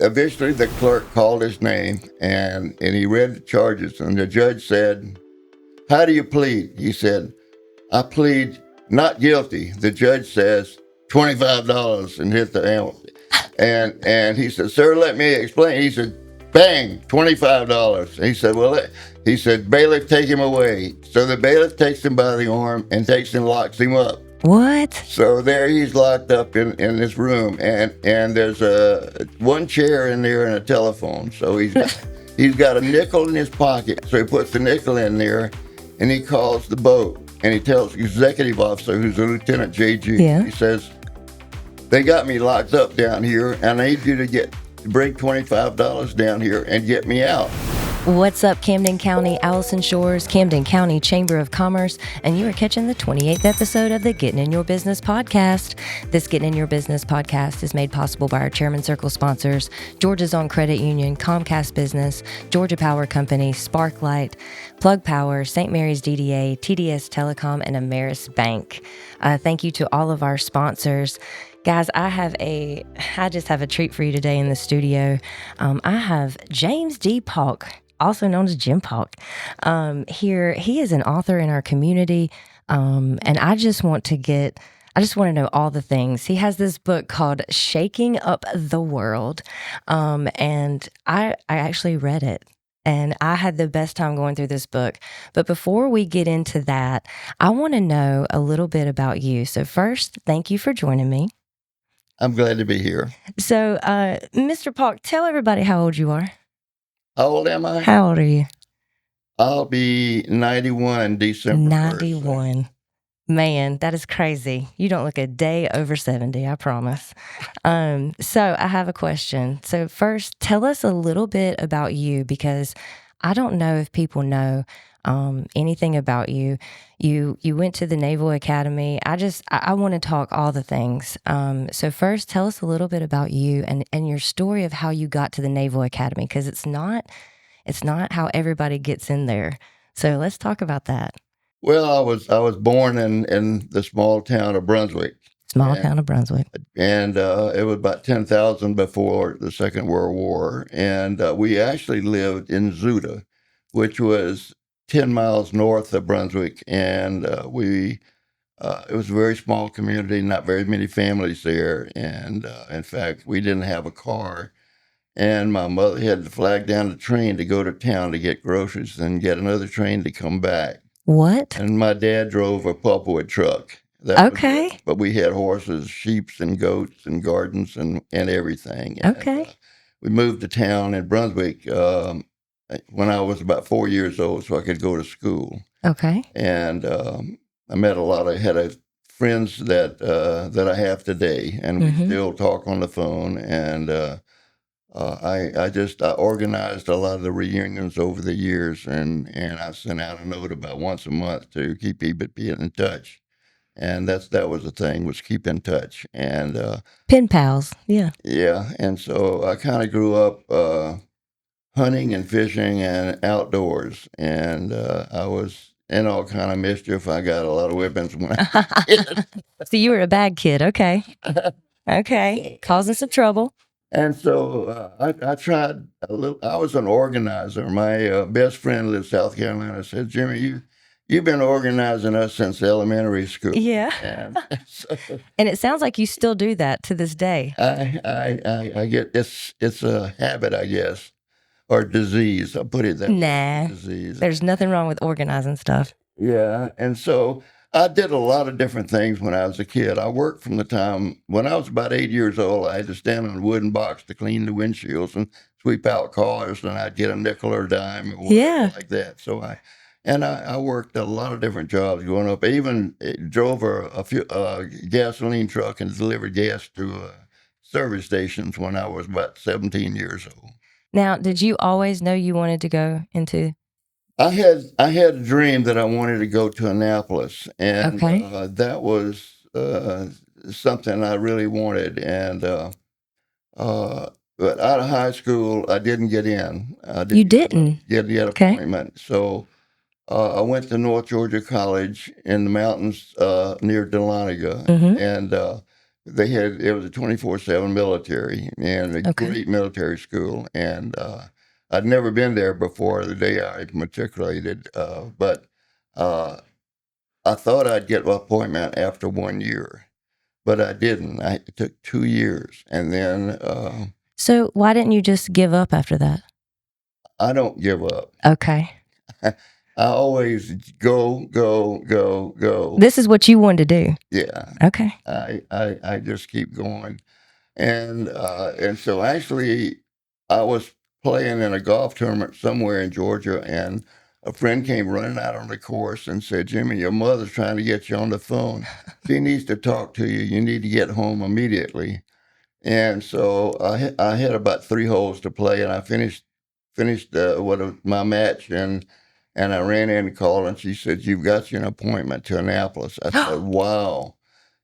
eventually the clerk called his name, and he read the charges, and the judge said, "How do you plead?" He said, "I plead not guilty." The judge says, $25 and hit the ammo. And he said, "Sir, let me explain." He said, bang, $25. He said, he said, "Bailiff, take him away." So the bailiff takes him by the arm and takes him, locks him up. What? So there he's locked up in this room, and there's one chair in there and a telephone. So he's got a nickel in his pocket. So he puts the nickel in there, and he calls the boat, and he tells the executive officer, who's a Lieutenant JG. Yeah. He says, "They got me locked up down here, and I need you to bring $25 down here and get me out." What's up, Camden County, Alison Shores, Camden County Chamber of Commerce, and you are catching the 28th episode of the Getting in Your Business podcast. This Getting in Your Business podcast is made possible by our Chairman Circle sponsors, Georgia's Own Credit Union, Comcast Business, Georgia Power Company, Sparklight, Plug Power, St. Mary's DDA, TDS Telecom, and Ameris Bank. Thank you to all of our sponsors. Guys, I just have a treat for you today in the studio. I have James D. Paulk, also known as Jim Paulk, here. He is an author in our community, and I just want to know all the things. He has this book called Shaking Up the World, and I actually read it. And I had the best time going through this book. But before we get into that, I want to know a little bit about you. So first, thank you for joining me. I'm glad to be here. So, Mr. Paulk, tell everybody how old you are. How old am I? How old are you? I'll be 91 December 1st. 91. Man, that is crazy. You don't look a day over 70, I promise. So I have a question. So first, tell us a little bit about you, because I don't know if people know anything about you. You went to the Naval Academy. I want to talk all the things. So first, tell us a little bit about you and your story of how you got to the Naval Academy, because it's not how everybody gets in there. So let's talk about that. Well, I was born in the small town of Brunswick. Town of Brunswick. And it was about 10,000 before the Second World War. And we actually lived in Zuda, which was 10 miles north of Brunswick. And it was a very small community, not very many families there. And in fact, we didn't have a car. And my mother had to flag down the train to go to town to get groceries and get another train to come back. What? And my dad drove a pulpwood truck. Okay. But we had horses, sheep, and goats, and gardens, and everything. Okay. And, we moved to town in Brunswick when I was about 4 years old, so I could go to school. Okay. And I met had friends that I have today, and we still talk on the phone. And I organized a lot of the reunions over the years, and I sent out a note about once a month to keep people in touch. And that was the thing, was keep in touch. And pen pals. Yeah. Yeah. And so I kind of grew up hunting and fishing and outdoors. And I was in all kind of mischief. I got a lot of whippings when I was a kid. So you were a bad kid. Okay. Okay. Causing some trouble. And so I tried a little. I was an organizer. My best friend lived in South Carolina. Said, "Jimmy, you've been organizing us since elementary school." Yeah. And, and it sounds like you still do that to this day. I get it's a habit, I guess, or disease. I'll put it that way. Nah. Disease. There's nothing wrong with organizing stuff. Yeah. And so I did a lot of different things when I was a kid. I worked from the time when I was about 8 years old. I had to stand on a wooden box to clean the windshields and sweep out cars, and I'd get a nickel or a dime or whatever like that. So I worked a lot of different jobs growing up. I even drove a few gasoline truck and delivered gas to service stations when I was about 17 years old. Now, did you always know you wanted to go into? I had a dream that I wanted to go to Annapolis, and that was something I really wanted. And but out of high school, I didn't get in. You didn't get an appointment. So I went to North Georgia College in the mountains near Dahlonega, and it was a 24/7 military and a Okay. great military school. And I'd never been there before the day I matriculated, but uh, I thought I'd get my appointment after 1 year, but I didn't. It took 2 years. And then So why didn't you just give up after that? I don't give up. Okay. I always go, go, go, go. This is what you wanted to do. Yeah. Okay. I just keep going. And so actually, I was playing in a golf tournament somewhere in Georgia, and a friend came running out on the course and said, "Jimmy, your mother's trying to get you on the phone. She needs to talk to you. You need to get home immediately." And so I had about 3 holes to play, and I finished my match, and I ran in and called, and she said, "You've got you an appointment to Annapolis." I said, "Wow."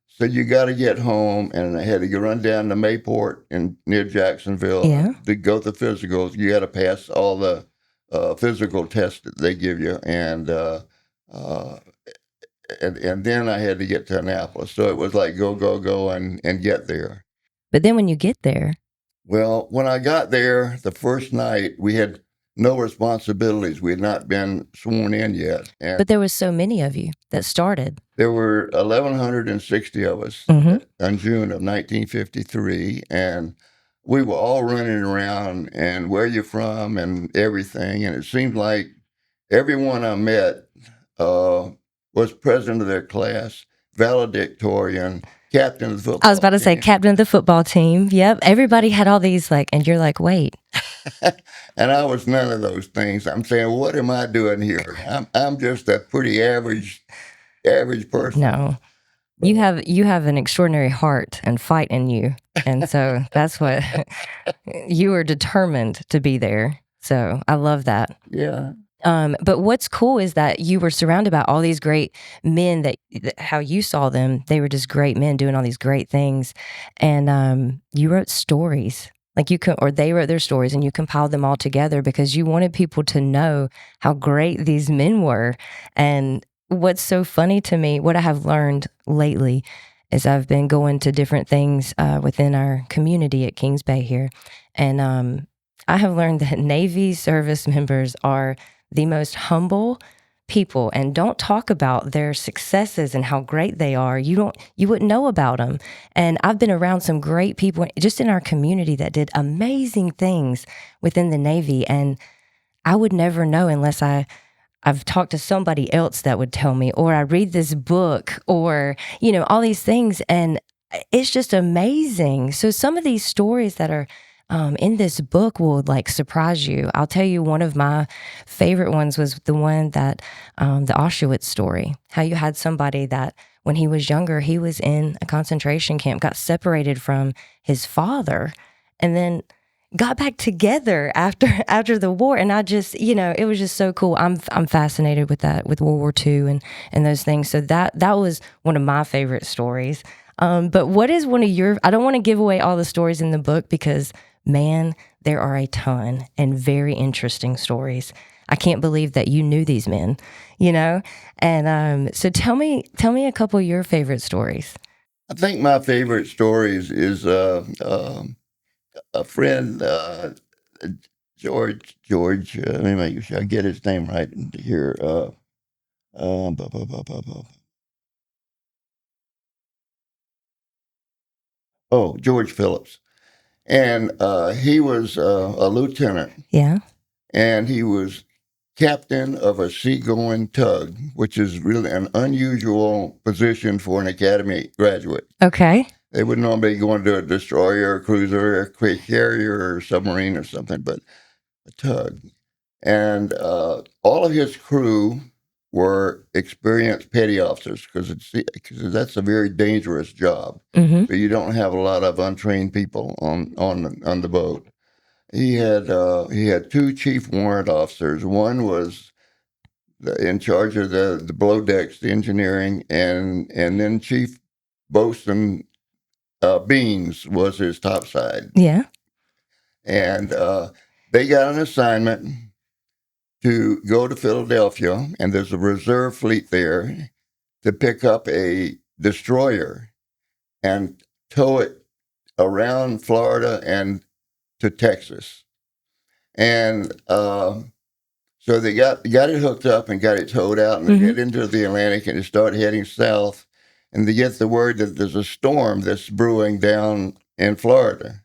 So you got to get home, and I had to run down to Mayport near Jacksonville Yeah. to go to physicals. You got to pass all the physical tests that they give you, uh, and then I had to get to Annapolis. So it was like go go go and get there. But then when you get there, Well, when I got there the first night, we had no responsibilities. We had not been sworn in yet, and but there was so many of you that started. there were 1,160 of us Mhm. in June of 1953, and we were all running around and where you from and everything. And it seemed like everyone I met was president of their class, valedictorian, captain of the football I was about to say team. captain of the football team. Yep. Everybody had all these and you're like, wait. And I was none of those things. I'm saying, what am I doing here? I'm just a pretty average person. No. You have an extraordinary heart and fight in you. And so that's what you were determined to be there. So I love that. Yeah. But what's cool is that you were surrounded by all these great men that how you saw them, they were just great men doing all these great things. And you wrote stories. Or they wrote their stories and you compiled them all together because you wanted people to know how great these men were. And what's so funny to me, what I have learned lately is I've been going to different things within our community at Kings Bay here. And I have learned that Navy service members are the most humble people and don't talk about their successes and how great they are. You wouldn't know about them. And I've been around some great people just in our community that did amazing things within the Navy. And I would never know unless I've talked to somebody else that would tell me, or I read this book, or, all these things. And it's just amazing. So some of these stories that are in this book will surprise you. I'll tell you one of my favorite ones was the one that the Auschwitz story, how you had somebody that when he was younger, he was in a concentration camp, got separated from his father, and then got back together after the war. And I just, it was just so cool. I'm fascinated with that, with World War II and those things. So that was one of my favorite stories. But what is one of your, I don't want to give away all the stories in the book because man, there are a ton and very interesting stories. I can't believe that you knew these men, And so tell me a couple of your favorite stories. I think my favorite stories is a friend, George. Let me make sure I get his name right here. Blah, blah, blah, blah, blah. Oh, George Phillips, and he was a lieutenant. Yeah. And he was captain of a seagoing tug, which is really an unusual position for an academy graduate. Okay. They would normally go into a destroyer, a cruiser, a quick carrier, or submarine or something, but a tug. And all of his crew were experienced petty officers because that's a very dangerous job. Mm-hmm. So you don't have a lot of untrained people on the boat. He had 2 chief warrant officers. One was in charge of the below decks, the engineering, and then Chief Bosun Beans was his topside. Yeah. And they got an assignment to go to Philadelphia, and there's a reserve fleet there to pick up a destroyer. And tow it around Florida and to Texas. And so they got it hooked up and got it towed out, and they get into the Atlantic and they start heading south. And they get the word that there's a storm that's brewing down in Florida.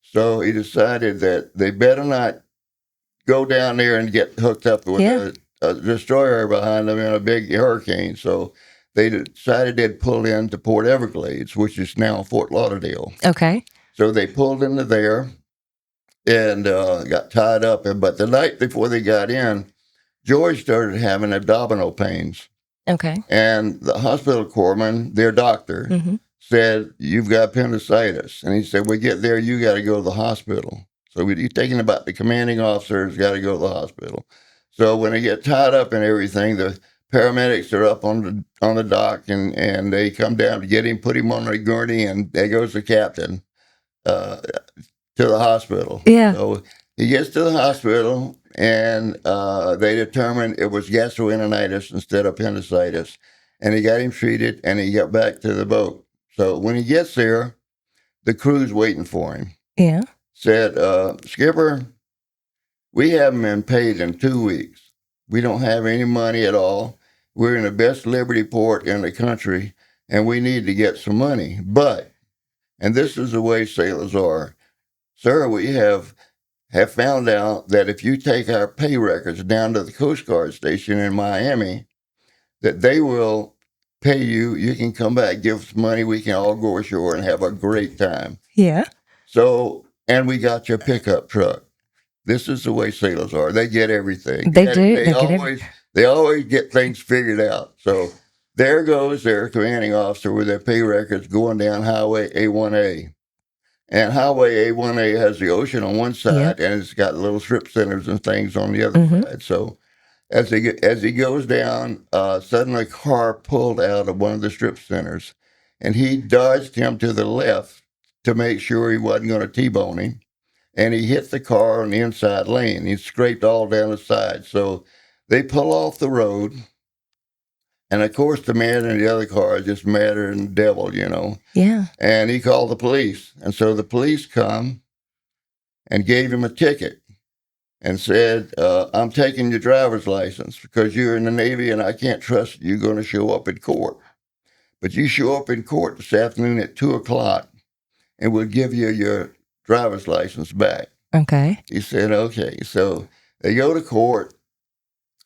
So he decided that they better not go down there and get hooked up with a destroyer behind them in a big hurricane. So they decided they'd pull into Port Everglades, which is now Fort Lauderdale. Okay. So they pulled into there and got tied up. But the night before they got in, George started having abdominal pains. Okay. And the hospital corpsman, their doctor, said, "You've got appendicitis." And he said, "We get there, you got to go to the hospital." So he's thinking about the commanding officer's got to go to the hospital. So when they get tied up and everything, the paramedics are up on the dock and they come down to get him, put him on a gurney, and there goes the captain to the hospital. Yeah. So he gets to the hospital and they determined it was gastroenteritis instead of appendicitis. And he got him treated and he got back to the boat. So when he gets there, the crew's waiting for him. Yeah. Said, "Skipper, we haven't been paid in 2 weeks. We don't have any money at all. We're in the best Liberty port in the country, and we need to get some money. But," and this is the way sailors are, "Sir, we have found out that if you take our pay records down to the Coast Guard station in Miami, that they will pay you. You can come back, give us money. We can all go ashore and have a great time." Yeah. So, and we got your pickup truck. This is the way sailors are. They get everything. They do. They always get things figured out. So there goes their commanding officer with their pay records going down Highway A1A. And Highway A1A has the ocean on one side, and it's got little strip centers and things on the other side. So as he goes down, suddenly a car pulled out of one of the strip centers, and he dodged him to the left to make sure he wasn't going to T-bone him. And he hit the car on the inside lane. He scraped all down the side. So they pull off the road. And of course, the man in the other car is just madder than the devil, you know. Yeah. And he called the police. And so the police come and gave him a ticket and said, "I'm taking your driver's license because you're in the Navy and I can't trust you're going to show up in court. But you show up in court this afternoon at 2:00 and we'll give you your driver's license back." Okay. He said, "Okay." So they go to court,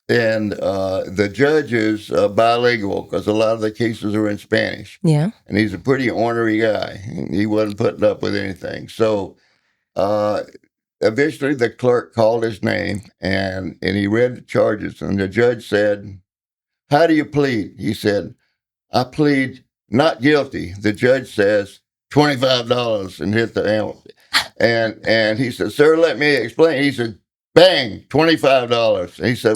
and the judge is bilingual because a lot of the cases are in Spanish. Yeah. And he's a pretty ornery guy. He wasn't putting up with anything. So eventually the clerk called his name, and he read the charges. And the judge said, "How do you plead?" He said, "I plead not guilty." The judge says, $25 and hit the ammo. And he said, "Sir, let me explain." He said, bang, $25. He said,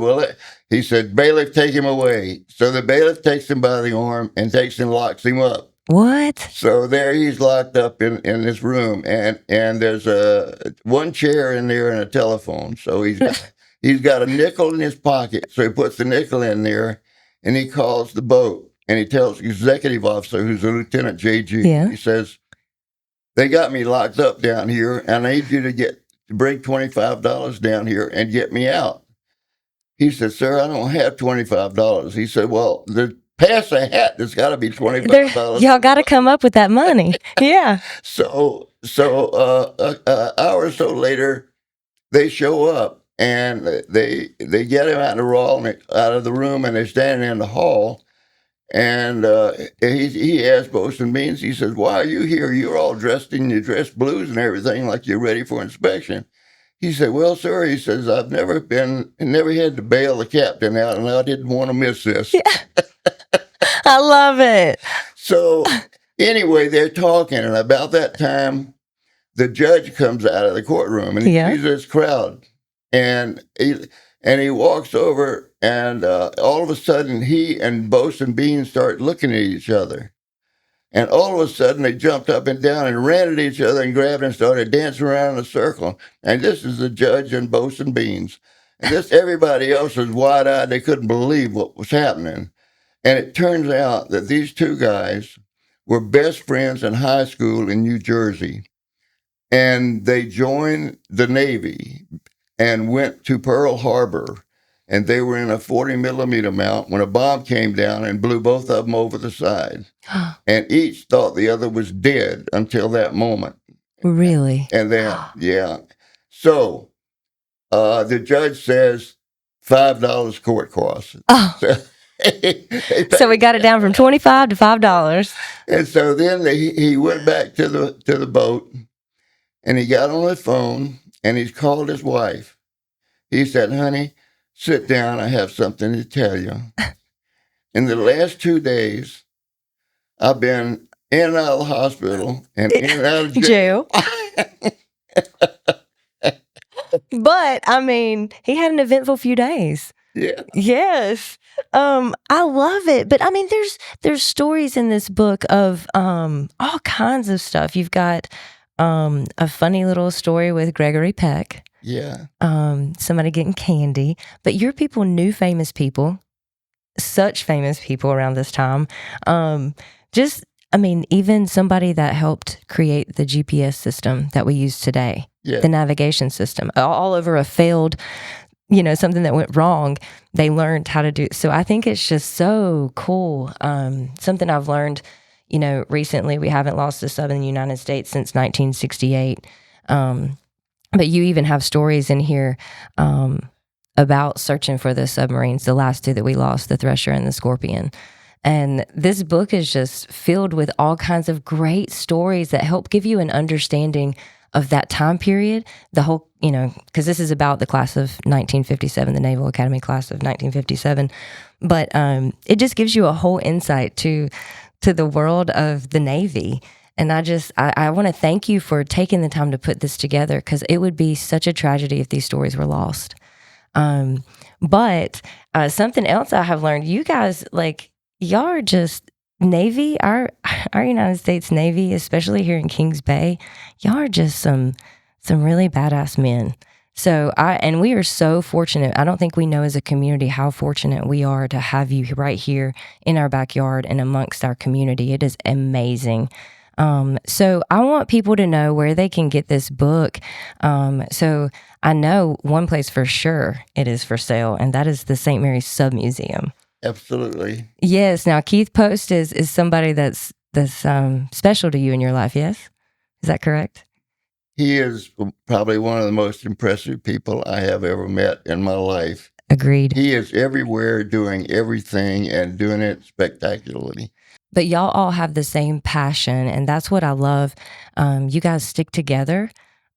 he said, "Bailiff, take him away." So the bailiff takes him by the arm and takes him, locks him up. What? So there he's locked up in this room, and there's one chair in there and a telephone. So he's got a nickel in his pocket. So he puts the nickel in there, and he calls the boat, and he tells the executive officer, who's a Lieutenant JG, he says, "They got me locked up down here, and I need you to bring $25 down here and get me out." He said, "Sir, I don't have $25. He said, "Well, pass a hat. There's got to be $25. Y'all got to come up with that money." Yeah. So an hour or so later, they show up and they get him out of the room, and they're standing in the hall. And he asked Bosun Beans, he says, "Why are you here? You're all dressed in your dress blues and everything like you're ready for inspection." He said, "Well, sir," he says, "I've never had to bail the captain out, and I didn't want to miss this." Yeah. I love it. So anyway, they're talking, and about that time, the judge comes out of the courtroom, and he sees this crowd, and he walks over, and all of a sudden, he and Bosun Bean start looking at each other. And all of a sudden, they jumped up and down and ran at each other and grabbed and started dancing around in a circle. And this is the judge and Bosun Beans. And everybody else was wide-eyed. They couldn't believe what was happening. And it turns out that these two guys were best friends in high school in New Jersey. And they joined the Navy and went to Pearl Harbor. And they were in a 40 millimeter mount when a bomb came down and blew both of them over the side. And each thought the other was dead until that moment. Really? And then, yeah. So the judge says $5 court costs. Oh. So we got it down from $25 to $5. And so then he went back to the boat, and he got on his phone, and he called his wife. He said, "Honey, sit down. I have something to tell you." In the last 2 days, I've been in and out of the hospital and in and out of jail. But I mean, he had an eventful few days. Yeah. Yes. I love it. But I mean, there's stories in this book of all kinds of stuff. You've got a funny little story with Gregory Peck. Yeah. Somebody getting candy. But your people knew famous people, such famous people around this time. Even somebody that helped create the GPS system that we use today, the navigation system, all over a failed, something that went wrong, they learned how to do. So I think it's just so cool. Something I've learned, recently, we haven't lost a sub in the United States since 1968. But you even have stories in here about searching for the submarines, the last two that we lost, the Thresher and the Scorpion. And this book is just filled with all kinds of great stories that help give you an understanding of that time period, the whole, because this is about the class of 1957, the Naval Academy Class of 1957. But it just gives you a whole insight to the world of the Navy. And I want to thank you for taking the time to put this together, because it would be such a tragedy if these stories were lost. But something else I have learned, you guys, y'all are just Navy, our United States Navy, especially here in Kings Bay, y'all are just some really badass men. So and we are so fortunate. I don't think we know as a community how fortunate we are to have you right here in our backyard and amongst our community. It is amazing. So I want people to know where they can get this book. So I know one place for sure it is for sale, and that is the St. Mary's Sub Museum. Absolutely. Yes. Now, Keith Post is somebody that's special to you in your life. Yes, is that correct? He is probably one of the most impressive people I have ever met in my life. Agreed. He is everywhere, doing everything, and doing it spectacularly. But y'all all have the same passion, and that's what I love. You guys stick together.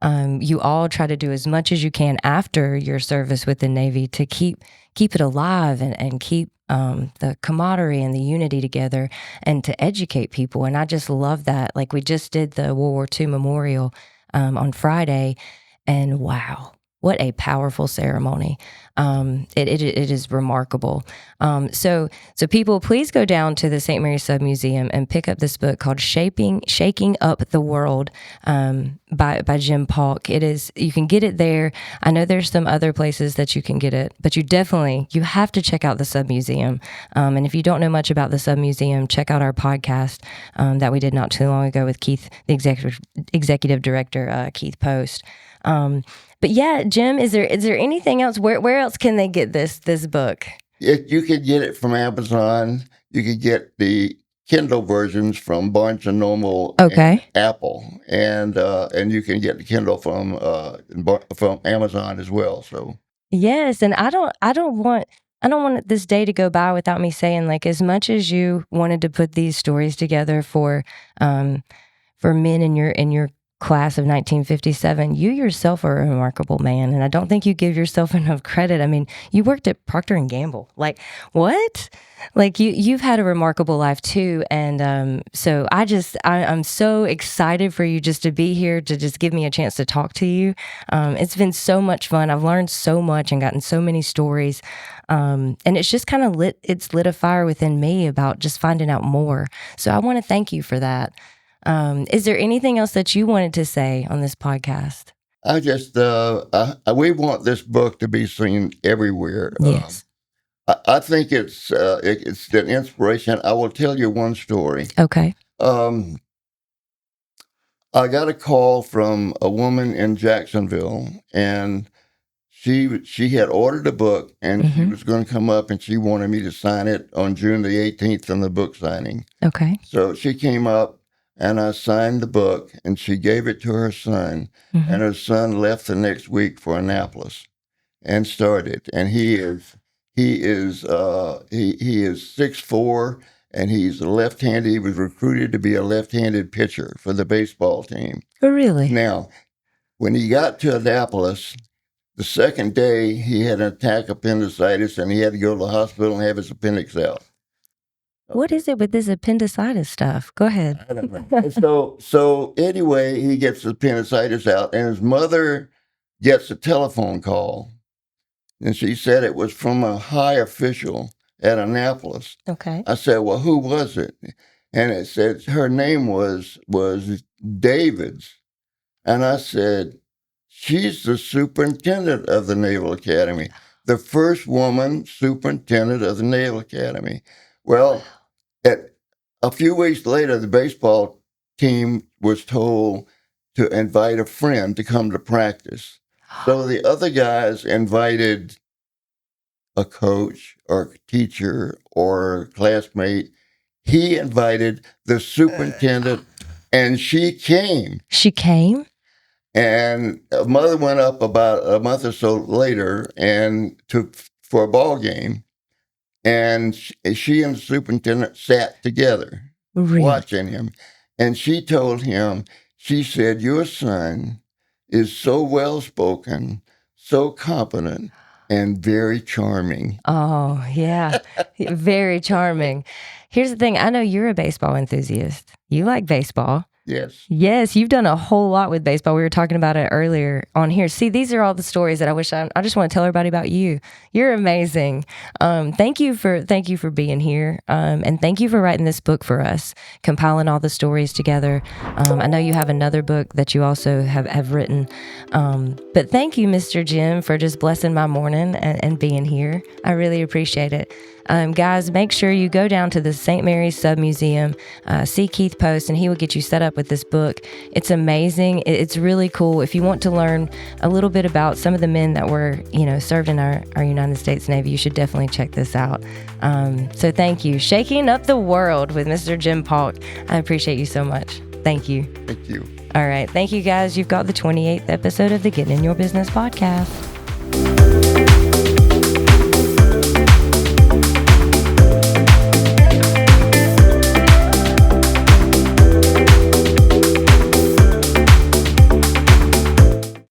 You all try to do as much as you can after your service with the Navy to keep it alive and keep the camaraderie and the unity together, and to educate people. And I just love that. We just did the World War II Memorial on Friday, and wow, what a powerful ceremony. It is remarkable. So people, please go down to the St. Mary's Sub Museum and pick up this book called Shaking Up the World by Jim Paulk. You can get it there. I know there's some other places that you can get it, but you have to check out the Sub Museum. And if you don't know much about the Sub Museum, check out our podcast that we did not too long ago with Keith, the executive director, Keith Post. But yeah, Jim, is there anything else? Where else can they get this book? You can get it from Amazon. You can get the Kindle versions from Barnes and Noble, and Apple, and you can get the Kindle from Amazon as well. So yes, and I don't want this day to go by without me saying, as much as you wanted to put these stories together for men in your class of 1957, you yourself are a remarkable man, and I don't think you give yourself enough credit. I mean, you worked at Procter & Gamble. What? You've had a remarkable life too, and so I'm so excited for you just to be here, to just give me a chance to talk to you. It's been so much fun. I've learned so much and gotten so many stories, and it's just kind of lit a fire within me about just finding out more. So I want to thank you for that. Is there anything else that you wanted to say on this podcast? I just, we want this book to be seen everywhere. Yes. I think it's an inspiration. I will tell you one story. Okay. Um, I got a call from a woman in Jacksonville, and she had ordered a book, and she was going to come up, and she wanted me to sign it on June the 18th on the book signing. Okay. So she came up, and I signed the book, and she gave it to her son, and her son left the next week for Annapolis and started. And he is 6'4", and he's a left-handed. He was recruited to be a left-handed pitcher for the baseball team. Oh, really? Now, when he got to Annapolis, the second day he had an attack of appendicitis, and he had to go to the hospital and have his appendix out. What is it with this appendicitis stuff? Go ahead. I don't know. So anyway, he gets the appendicitis out, and his mother gets a telephone call, and she said it was from a high official at Annapolis. Okay. I said, well, who was it? And it said her name was David's. And I said, she's the superintendent of the Naval Academy, the first woman superintendent of the Naval Academy. Well, a few weeks later, the baseball team was told to invite a friend to come to practice. So the other guys invited a coach or teacher or classmate. He invited the superintendent, and she came. She came? And mother went up about a month or so later and for a ball game, and she and the superintendent sat together watching him. And she told him, she said, your son is so well-spoken, so competent, and very charming. Oh, yeah. Very charming. Here's the thing. I know you're a baseball enthusiast. You like baseball. Yes. Yes, you've done a whole lot with baseball. We were talking about it earlier on here. See, these are all the stories that I just want to tell everybody about you. You're amazing. Thank you for being here. And thank you for writing this book for us, compiling all the stories together. I know you have another book that you also have written. But thank you, Mr. Jim, for just blessing my morning and being here. I really appreciate it. Guys, make sure you go down to the St. Mary's Sub Museum, see Keith Post, and he will get you set up with this book. It's amazing. It's really cool. If you want to learn a little bit about some of the men that were, served in our United States Navy, you should definitely check this out. So thank you. Shaking up the world with Mr. Jim Paulk. I appreciate you so much. Thank you. Thank you. All right. Thank you, guys. You've got the 28th episode of the Getting in Your Business podcast.